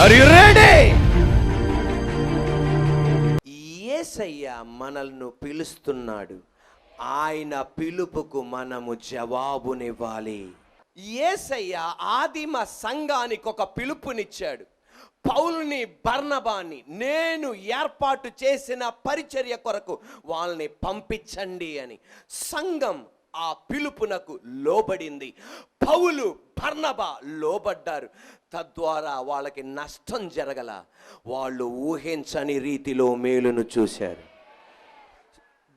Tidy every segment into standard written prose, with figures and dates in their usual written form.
Are you ready? యేసయ్య మనల్ని పిలుస్తున్నాడు. ఆయన పిలుపుకు మనము జవాబునివ్వాలి. యేసయ్య ఆదిమ సంఘానికి ఒక పిలుపునిచ్చాడు. పౌలుని, బర్నబాని నేను ఏర్పాటు చేసిన పరిచర్య కొరకు వాళ్ళని పంపించండి అని. సంఘం ఆ పిలుపునకు లోబడింది. పౌలు, బర్నబా లోబడ్డారు. తద్వారా వాళ్ళకి నష్టం జరగల. వాళ్ళు ఊహించని రీతిలో మేలును చూశారు.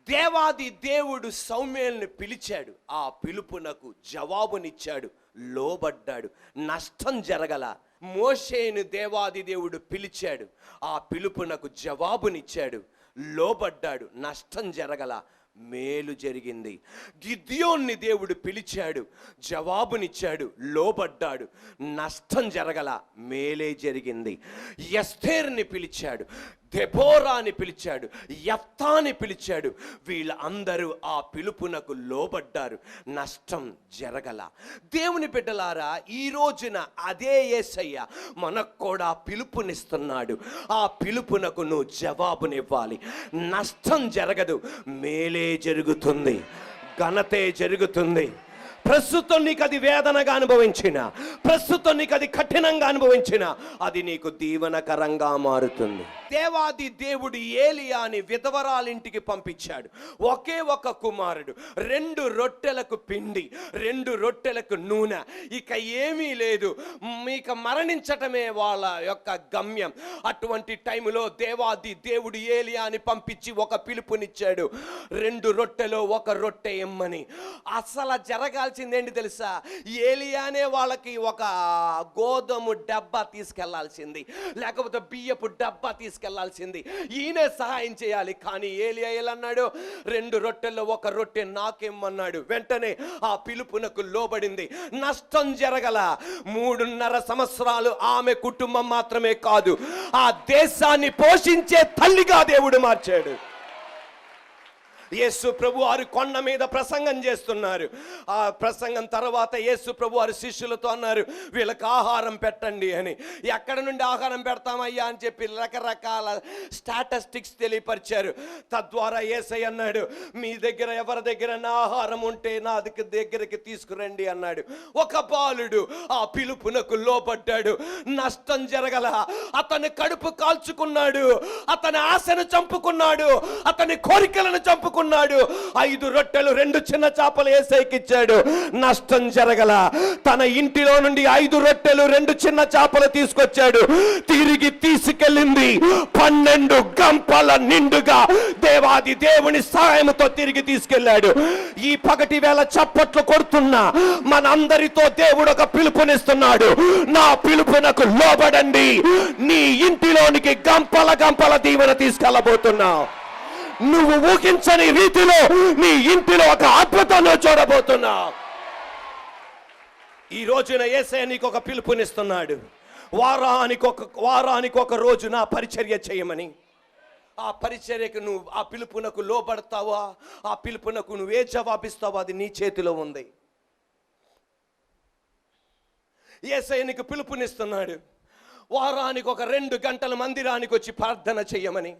దేవాది దేవుడు సౌమ్యేలుని పిలిచాడు. ఆ పిలుపునకు జవాబునిచ్చాడు, లోబడ్డాడు, నష్టం జరగల. మోషేను దేవాది దేవుడు పిలిచాడు. ఆ పిలుపునకు జవాబునిచ్చాడు, లోబడ్డాడు, నష్టం జరగల, మేలు జరిగింది. గిద్యోన్ని దేవుడు పిలిచాడు, జవాబునిచ్చాడు, లోబడ్డాడు, నష్టం జరగల, మేలే జరిగింది. ఎస్తేరుని పిలిచాడు, దెబోరాని పిలిచాడు, యెఫ్తాని పిలిచాడు. వీళ్ళందరూ ఆ పిలుపునకు లోబడ్డారు, నష్టం జరగల. దేవుని బిడ్డలారా, ఈ రోజున అదే యేసయ్య మనకు కూడా పిలుపునిస్తున్నాడు. ఆ పిలుపునకు నువ్వు జవాబునివ్వాలి. నష్టం జరగదు, మేలే జరుగుతుంది, ఘనతే జరుగుతుంది. ప్రస్తుతం నీకు అది వేదనగా అనుభవించిన, ప్రస్తుతం నీకు అది కఠినంగా అనుభవించిన, అది నీకు దీవెనకరంగా మారుతుంది. దేవాది దేవుడు ఏలియాని విధవరాలింటికి పంపించాడు. ఒకే ఒక కుమారుడు, 2 రొట్టెలకు పిండి, 2 రొట్టెలకు నూనె, ఇక ఏమీ లేదు, ఇక మరణించటమే వాళ్ళ యొక్క గమ్యం. అటువంటి టైంలో దేవాది దేవుడు ఏలియాని పంపించి ఒక పిలుపునిచ్చాడు, 2 రొట్టెలో 1 రొట్టె ఇమ్మని. అసలు జరగాల్సిందేంటి తెలుసా? ఏలియానే వాళ్ళకి ఒక గోధుమ డబ్బా తీసుకెళ్లాల్సింది, లేకపోతే బియ్యపు డబ్బా తీసుకెళ్లాల్సింది. ఈయనే సహాయం చేయాలి. కానీ ఏలియా అన్నాడు, 2 రొట్టెల్లో 1 రొట్టె నాకేమన్నాడు. వెంటనే ఆ పిలుపునకు లోబడింది. నష్టం జరగల. 3.5 సంవత్సరాలు ఆమె కుటుంబం మాత్రమే కాదు, ఆ దేశాన్ని పోషించే తల్లిగా దేవుడు మార్చాడు. యేసు ప్రభు వారు కొండ మీద ప్రసంగం చేస్తున్నారు. ఆ ప్రసంగం తర్వాత యేసు ప్రభు వారు శిష్యులతో అన్నారు, వీళ్ళకి ఆహారం పెట్టండి అని. ఎక్కడ నుండి ఆహారం పెడతామయ్యా అని చెప్పి రకరకాల స్టాటిస్టిక్స్ తెలియపరిచారు. తద్వారా యేసయ్య అన్నాడు, మీ దగ్గర ఎవరి దగ్గర నా ఆహారం ఉంటే నా దగ్గరికి తీసుకురండి అన్నాడు. ఒక బాలుడు ఆ పిలుపునకు లోబడ్డాడు, నష్టం జరగల. అతని కడుపు కాల్చుకున్నాడు, అతని ఆశను చంపుకున్నాడు, అతని కోరికలను చంపుకున్నాడు. 5 రొట్టెలు 2 చిన్న చేపలు యేసయ్యకి ఇచ్చాడు, నష్టం జరగల. తన ఇంటిలో నుండి 5 రొట్టెలు 2 చిన్న చేపలు తీసుకొచ్చాడు. తిరిగి తీసుకెళ్ళింది 12 గంపల నిండుగా దేవాది దేవుని సహాయంతో తిరిగి తీసుకెళ్ళాడు. ఈ పగటి వేళ చప్పట్లు కొడుతున్నా మనందరితో దేవుడు ఒక పిలుపునిస్తున్నాడు. నా పిలుపునకు లోబడండి, నీ ఇంటిలోనికి గంపల గంపల దీవెన తీసుకెళ్ళబోతున్నావు. నువ్వు ఊహించని రీతిలో నీ ఇంటిలో ఒక అద్భుతాన్ని చూడబోతున్నావు. ఈ రోజున యేసయ్య నీకు ఒక పిలుపునిస్తున్నాడు. వారానికి ఒక రోజు నా పరిచర్య చేయమని. ఆ పరిచర్యకు నువ్వు, ఆ పిలుపునకు లోబడతావా, ఆ పిలుపునకు నువ్వు ఏ జవాబిస్తావో అది నీ చేతిలో ఉంది. యేసయ్య నీకు పిలుపునిస్తున్నాడు. వారానికి ఒక 2 గంటల మందిరానికి వచ్చి ప్రార్థన చేయమని.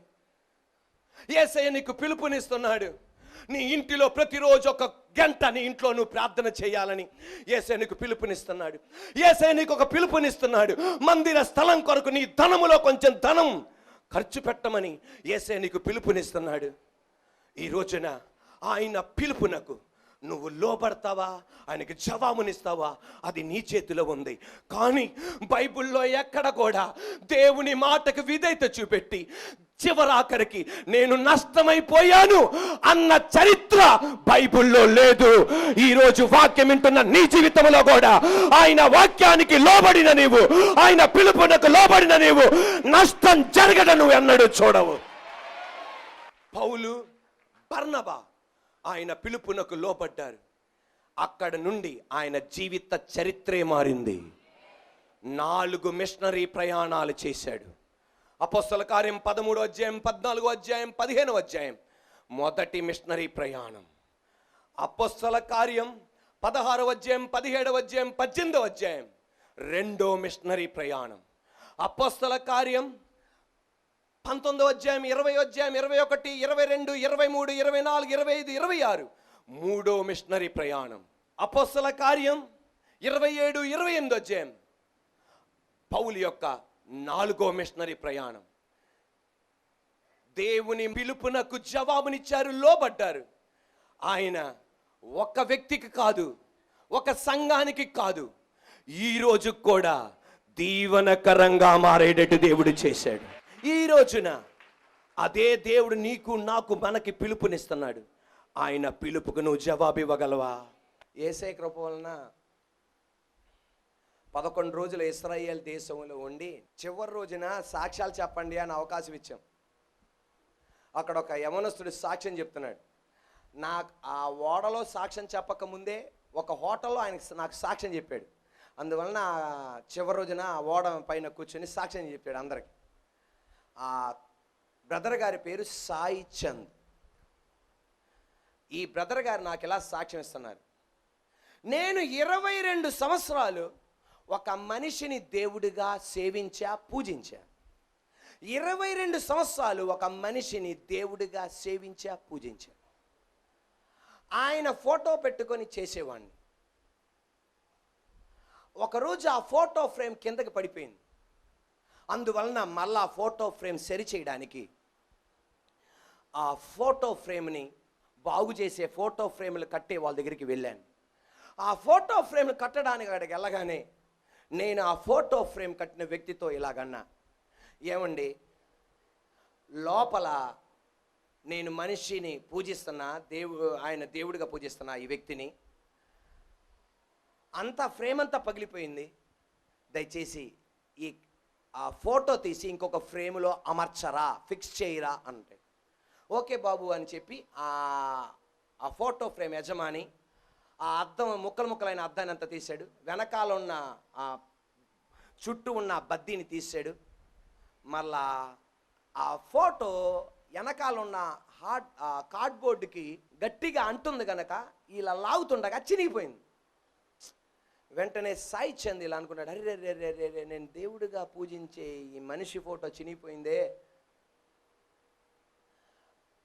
యేసయ్య నీకు పిలుపునిస్తున్నాడు. నీ ఇంటిలో ప్రతిరోజు 1 గంట నీ ఇంట్లో నువ్వు ప్రార్థన చేయాలని యేసయ్య నీకు పిలుపునిస్తున్నాడు. యేసయ్య నీకు ఒక పిలుపునిస్తున్నాడు. మందిర స్థలం కొరకు నీ ధనములో కొంచెం ధనం ఖర్చు పెట్టమని యేసయ్య నీకు పిలుపునిస్తున్నాడు. ఈ రోజున ఆయన పిలుపునకు నువ్వు లోబడతావా, ఆయనకి జవాబునిస్తావా, అది నీ చేతిలో ఉంది. కానీ బైబిల్లో ఎక్కడ కూడా దేవుని మాటకు విధేయత చూపెట్టి చివరాఖరికి నేను నష్టమైపోయాను అన్న చరిత్ర బైబిల్లో లేదు. ఈరోజు వాక్యం వింటున్న నీ జీవితంలో కూడా ఆయన వాక్యానికి లోబడిన నీవు, ఆయన పిలుపునకు లోబడిన నీవు నష్టం జరగడం నువ్వు ఎన్నడూ చూడవు. పౌలు, బర్నబా ఆయన పిలుపునకు లోబడ్డారు. అక్కడ నుండి ఆయన జీవిత చరిత్రే మారింది. 4 మిషనరీ ప్రయాణాలు చేశాడు. అపోస్తల కార్యం 13వ అధ్యాయం, 14వ అధ్యాయం, 15వ అధ్యాయం మొదటి మిషనరీ ప్రయాణం. అపోస్తల కార్యం 16వ అధ్యాయం, 17వ అధ్యాయం, 18వ అధ్యాయం రెండో మిషనరీ ప్రయాణం. అపోస్తల కార్యం 19వ అధ్యాయం 20వ అధ్యాయం 21, 22, 23, 24, 25, 26 మూడో మిషనరీ ప్రయాణం. అపోస్తల కార్యం 27, 28 అధ్యాయం పౌలు యొక్క 4వ మిషనరీ ప్రయాణం. దేవుని పిలుపునకు జవాబునిచ్చారు, లోబడ్డారు. ఆయన ఒక వ్యక్తికి కాదు, ఒక సంఘానికి కాదు, ఈ రోజు కూడా దీవనకరంగా మారేటట్టు దేవుడు చేశాడు. ఈ రోజున అదే దేవుడు నీకు, నాకు, మనకి పిలుపునిస్తున్నాడు. ఆయన పిలుపుకు నువ్వు జవాబు ఇవ్వగలవా? యేసయ్య కృప వలన 11 రోజులు ఇశ్రాయేల్ దేశంలో ఉండి చివరి రోజున సాక్ష్యాలు చెప్పండి అని అవకాశం ఇచ్చాం. అక్కడ ఒక యవనస్తుడు సాక్ష్యం చెప్తున్నాడు. ఆ ఓడలో సాక్ష్యం చెప్పకముందే ఒక హోటల్లో నాకు సాక్ష్యం చెప్పాడు. అందువలన చివరి రోజున ఆ ఓడ పైన కూర్చొని సాక్ష్యం చెప్పాడు అందరికి. ఆ బ్రదర్ గారి పేరు సాయి చంద్. ఈ బ్రదర్ గారు నాకు ఇలా సాక్ష్యం ఇస్తున్నారు. నేను 22 సంవత్సరాలు ఒక మనిషిని దేవుడిగా సేవించా, పూజించా. 22 సంవత్సరాలు ఒక మనిషిని దేవుడిగా సేవించా, పూజించా. ఆయన ఫోటో పెట్టుకొని చేసేవాడిని. ఒకరోజు ఆ ఫోటో ఫ్రేమ్ కిందకి పడిపోయింది. అందువలన మళ్ళా ఫోటో ఫ్రేమ్ సరి చేయడానికి ఆ ఫోటో ఫ్రేమ్ని బాగు చేసే ఫోటో ఫ్రేమ్లు కట్టే వాళ్ళ దగ్గరికి వెళ్ళాను. ఆ ఫోటో ఫ్రేమ్లు కట్టడానికి అక్కడికి వెళ్ళగానే నేను ఆ ఫోటో ఫ్రేమ్ కట్టిన వ్యక్తితో ఇలాగన్నా, ఏమండి, లోపల నేను మనిషిని పూజిస్తున్నా, ఆయన దేవుడిగా పూజిస్తున్నా ఈ వ్యక్తిని, అంతా ఫ్రేమ్ అంతా పగిలిపోయింది, దయచేసి ఆ ఫోటో తీసి ఇంకొక ఫ్రేమ్లో అమర్చరా, ఫిక్స్ చేయరా అంటే, ఓకే బాబు అని చెప్పి ఆ ఫోటో ఫ్రేమ్ యజమాని ఆ అద్దం ముక్కలైన అద్దాన్ని అంతా తీశాడు. వెనకాల ఉన్న ఆ చుట్టూ ఉన్న బద్దీని తీసాడు. మళ్ళా ఆ ఫోటో వెనకాల ఉన్న కార్డ్బోర్డుకి గట్టిగా అంటుంది కనుక ఇలా లాగుతుండగా చినిగిపోయింది. వెంటనే సాయి చంద్ ఇలా అనుకున్నాడు, అరే రే రే రే రే, నేను దేవుడిగా పూజించే ఈ మనిషి ఫోటో చినిగిపోయిందే.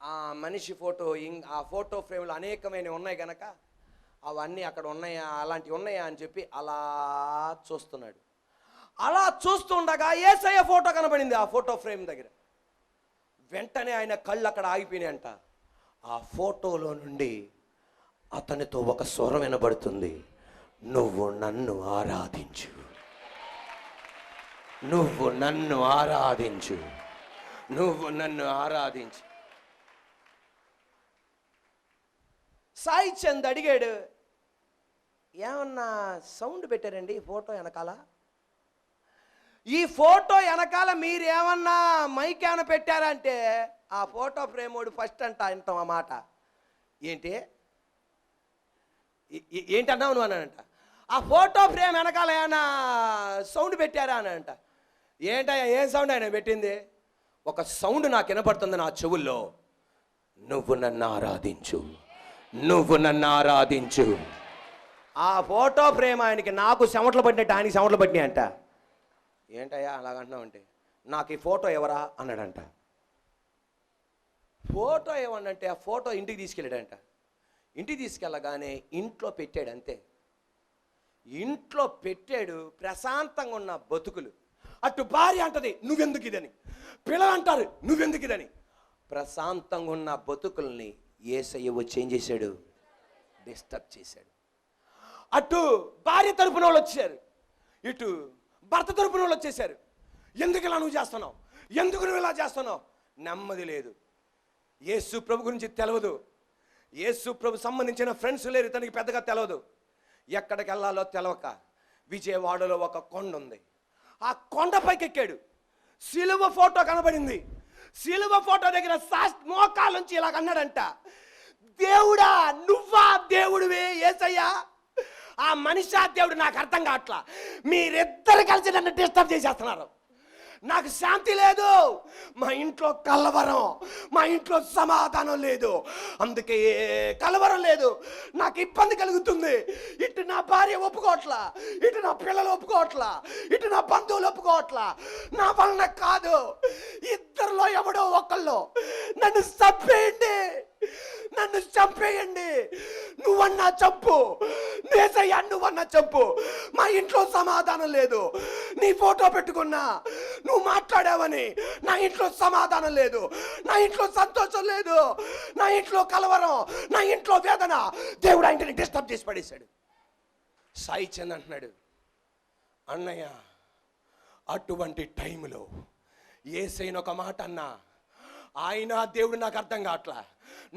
ఆ మనిషి ఫోటో ఆ ఫోటో ఫ్రేమ్లు అనేకమైనవి ఉన్నాయి కనుక అవన్నీ అక్కడ ఉన్నాయా, అలాంటివి ఉన్నాయా అని చెప్పి అలా చూస్తున్నాడు. అలా చూస్తుండగా యేసయ్య ఫోటో కనబడింది ఆ ఫోటో ఫ్రేమ్ దగ్గర. వెంటనే ఆయన కళ్ళు అక్కడ ఆగిపోయినాయంట. ఆ ఫోటోలో నుండి అతనితో ఒక స్వరం వినబడుతుంది, నువ్వు నన్ను ఆరాధించు, నువ్వు నన్ను ఆరాధించు, నువ్వు నన్ను ఆరాధించు. సాయి చంద్ అడిగాడు, ఏమన్నా సౌండ్ పెట్టారండి ఫోటో వెనకాల? ఈ ఫోటో వెనకాల మీరు ఏమన్నా మైక్ ఏమైనా పెట్టారంటే ఆ ఫోటో ఫ్రేమోడు ఫస్ట్ అంటాం ఆ మాట. ఏంటన్నావు నువ్వు అన్నానంట. ఆ ఫోటో ఫ్రేమ్ వెనకాల ఏమన్నా సౌండ్ పెట్టారా అని అంట. ఏంటయ్యా, ఏం సౌండ్ ఆయన పెట్టింది? ఒక సౌండ్ నాకు వినపడుతుంది నా చెవుల్లో, నువ్వు నన్ను ఆరాధించు, నువ్వు నన్ను ఆరాధించు. ఆ ఫోటో ఫ్రేమ్ ఆయనకి నాకు చెమటలు పట్టినట్టు ఆయనకి చెమటలు పట్టినాయి అంట. ఏంటయ్యా అలాగంటున్నావు అంటే, నాకు ఈ ఫోటో ఎవరా అన్నాడంట. ఫోటో ఏమన్నంటే ఆ ఫోటో ఇంటికి తీసుకెళ్ళాడంట. ఇంటికి తీసుకెళ్ళగానే ఇంట్లో పెట్టాడు, అంతే. ఇంట్లో పెట్టాడు. ప్రశాంతంగా ఉన్న బతుకులు, అటు భార్య అంటది నువ్వెందుకు ఇదని, పిల్లలు అంటారు నువ్వెందుకు ఇదని, ప్రశాంతంగా ఉన్న బతుకుల్ని యేసయ్య వచ్చి ఏం చేశాడు? డిస్టర్బ్ చేశాడు. అటు భార్య తరపున వాళ్ళు వచ్చారు, ఇటు భర్త తరపున వాళ్ళు వచ్చేసారు. ఎందుకు ఇలా నువ్వు చేస్తున్నావు, ఎందుకు నువ్వు ఇలా చేస్తున్నావు? నెమ్మది లేదు. యేసు ప్రభు గురించి తెలియదు, యేసు ప్రభు సంబంధించిన ఫ్రెండ్స్ లేరు, తనకి పెద్దగా తెలియదు. ఎక్కడికి వెళ్ళాలో తెలవక విజయవాడలో ఒక కొండ ఉంది, ఆ కొండపైకి ఎక్కాడు. సిలువ ఫోటో కనబడింది. సిలువ ఫోటో దగ్గర మోకాల నుంచి ఇలా అన్నాడంట, దేవుడా నువ్వా దేవుడివే యేసయ్యా? ఆ మనిషి దేవుడు నాకు అర్థం కావట్లా, మీరిద్దరు కలిసి నన్ను డిస్టర్బ్ చేసేస్తున్నారు, నాకు శాంతి లేదు, మా ఇంట్లో కలవరం, మా ఇంట్లో సమాధానం లేదు. అందుకే కలవరం లేదు, నాకు ఇబ్బంది కలుగుతుంది. ఇటు నా భార్య ఒప్పుకోవట్లా, ఇటు నా పిల్లలు ఒప్పుకోవట్లా, ఇటు నా బంధువులు ఒప్పుకోవట్లా. నా వలన కాదు, ఇద్దరిలో ఎవడో ఒకళ్ళు నన్ను చంపేయండి, నన్ను చంపేయండి. నువ్వన్నా చంపు, నేసయ్యా నువ్వన్నా చంపు. మా ఇంట్లో సమాధానం లేదు. నీ ఫోటో పెట్టుకున్నా, నువ్వు మాట్లాడావని నా ఇంట్లో సమాధానం లేదు, నా ఇంట్లో సంతోషం లేదు, నా ఇంట్లో కలవరం, నా ఇంట్లో వేదన. దేవుడు ఆయనని డిస్టర్బ్ చేసి పడేశాడు. సాయి చంద్ అంటున్నాడు, అన్నయ్య అటువంటి టైంలో యేసయ్యను ఒక మాట అన్నా, ఆయన దేవుడు నాకు అర్థం కావట్లా,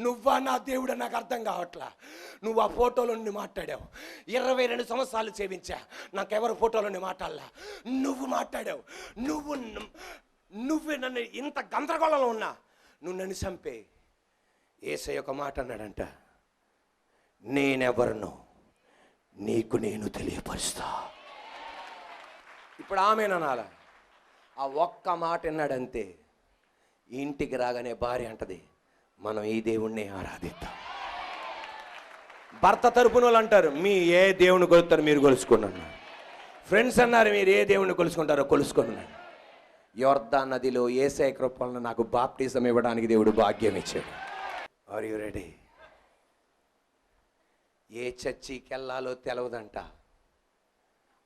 నువ్వా నా దేవుడు నాకు అర్థం కావట్లా. నువ్వు ఆ ఫోటోలో నుండి మాట్లాడావు, 22 సంవత్సరాలు సేవించా, నాకెవరు ఫోటోలో నుండి మాట్లాడలా. నువ్వు మాట్లాడావు, నువ్వు నన్ను ఇంత గందరగోళంలో ఉన్నా నువ్వు నన్ను చంపే. యేసయ్య ఒక మాట అన్నాడంట, నేనెవరినో నీకు నేను తెలియపరుస్తా. ఇప్పుడు ఆమెననాల ఆ ఒక్క మాట విన్నాడంతే. ఇంటికి రాగానే భార్య అంటది, మనం ఈ దేవుణ్ణి ఆరాధిద్దాం. భర్త తరపున వాళ్ళు అంటారు, మీ ఏ దేవుని కొలుస్తారు మీరు కొలుసుకున్నాను. ఫ్రెండ్స్ అన్నారు, మీరు ఏ దేవుణ్ణి కొలుసుకుంటారో కొలుసుకున్నాను. యోర్దాన్ నదిలో యేసయ్య కృపలను నాకు బాప్టిజం ఇవ్వడానికి దేవుడు భాగ్యం ఇచ్చాడు. Are you ready? ఏ చర్చికి వెళ్ళాలో తెలవదంట.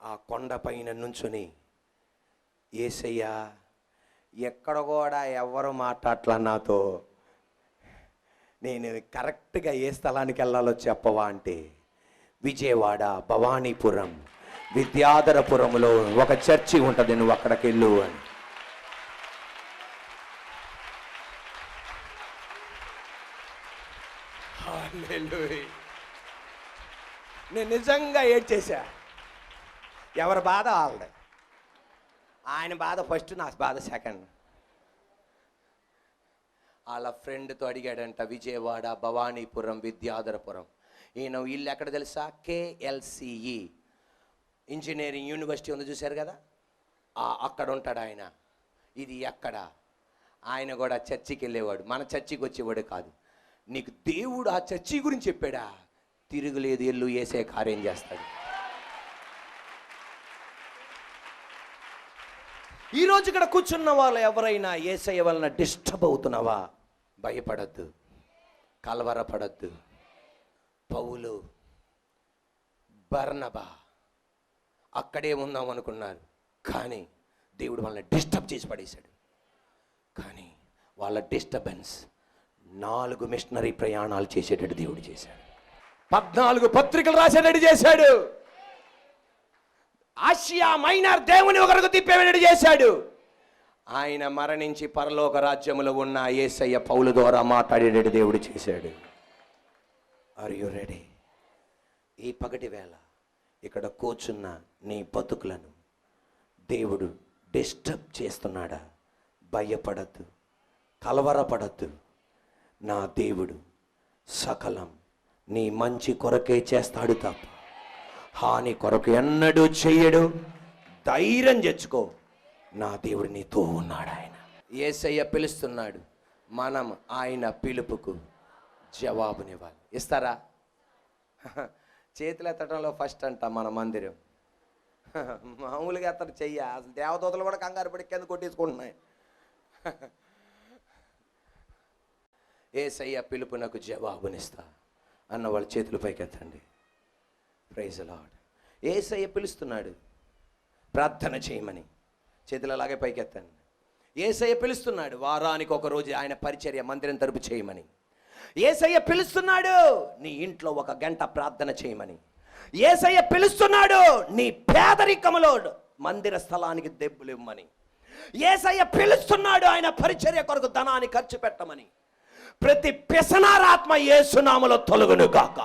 ఆ కొండ పైన నుంచుని, యేసయ్య ఎక్కడ కూడా ఎవరు మాట్లాడట్లా నాతో, నేను కరెక్ట్గా ఏ స్థలానికి వెళ్ళాలో చెప్పవా అంటే, విజయవాడ, భవానీపురం, విద్యాధరపురంలో ఒక చర్చి ఉంటుంది, నువ్వు అక్కడికి వెళ్ళు అని. నేను నిజంగా ఏడ్చేసా. ఎవరి బాధ వాళ్ళది. ఆయన బాధ ఫస్ట్, నా బాధ సెకండ్. వాళ్ళ ఫ్రెండ్తో అడిగాడంట, విజయవాడ, భవానీపురం, విద్యాధరపురం. ఈయన ఇల్లు ఎక్కడ తెలుసా? KLCE ఇంజనీరింగ్ యూనివర్సిటీ ఉంది చూశారు కదా, అక్కడ ఉంటాడు ఆయన. ఇది ఎక్కడ? ఆయన కూడా చర్చికి వెళ్ళేవాడు, మన చర్చికి వచ్చేవాడు కాదు. నీకు దేవుడు ఆ చర్చి గురించి చెప్పాడా? తిరుగులేదు, ఎల్లు, యేసయ్య కార్యం చేస్తాడు. ఈరోజు ఇక్కడ కూర్చున్న వాళ్ళు ఎవరైనా యేసయ్య వలన డిస్టర్బ్ అవుతున్నావా? భయపడద్దు, కలవరపడద్దు. పౌలు, బర్నబా అక్కడే ఉందాం అనుకున్నారు, కానీ దేవుడు వాళ్ళని డిస్టర్బ్ చేసి పడేశాడు. కానీ వాళ్ళ డిస్టర్బెన్స్ 4 మిషనరీ ప్రయాణాలు చేసేటట్టు దేవుడు చేశాడు. 14 పత్రికలు రాసేటట్టు చేశాడు. ఆసియా మైనర్ దేవుని ఒకరికి తిప్పేటట్టు చేశాడు. ఆయన మరణించి పరలోక రాజ్యములో ఉన్న యేసయ్య పౌలు ద్వారా మాట్లాడేటట్టు దేవుడు చేశాడు. Are you ready? ఈ పగటి వేళ ఇక్కడ కూర్చున్న నీ బతుకులను దేవుడు డిస్టర్బ్ చేస్తున్నాడా? భయపడద్దు, కలవరపడద్దు. నా దేవుడు సకలం నీ మంచి కొరకే చేస్తాడు తప్ప హాని కొరకు ఎన్నడూ చెయ్యడు. ధైర్యం తెచ్చుకో, నా దేవుడు నీతో ఉన్నాడు. ఆయన యేసయ్య పిలుస్తున్నాడు, మనం ఆయన పిలుపుకు జవాబునివ్వాలి. ఇస్తారా? చేతులు ఎత్తడంలో ఫస్ట్ అంట మన మందిరం. మామూలుగా ఎత్తడు చెయ్య, అసలు దేవదూతలు కూడా కంగారు పడి కింద కొట్టేసుకుంటున్నాయి. యేసయ్య పిలుపునకు జవాబునిస్తా అన్న వాళ్ళ చేతులు పైకెత్తండి. Praise the lord. యేసయ్య పిలుస్తున్నాడు ప్రార్థన చేయమని, చేతులు అలాగే పైకెత్తండి. యేసయ్య పిలుస్తున్నాడు వారానికి ఒక రోజు ఆయన పరిచర్య మందిరం తరపు చేయమని. యేసయ్య పిలుస్తున్నాడు నీ ఇంట్లో 1 గంట ప్రార్థన చేయమని. యేసయ్య పిలుస్తున్నాడు నీ పేదరికములో మందిర స్థలానికి దెబ్బలు ఇవ్వమని. యేసయ్య పిలుస్తున్నాడు ఆయన పరిచర్య కొరకు ధనాన్ని ఖర్చు పెట్టమని. ప్రతి పిసనారాత్మ యేసు నామములో తొలగును గాక.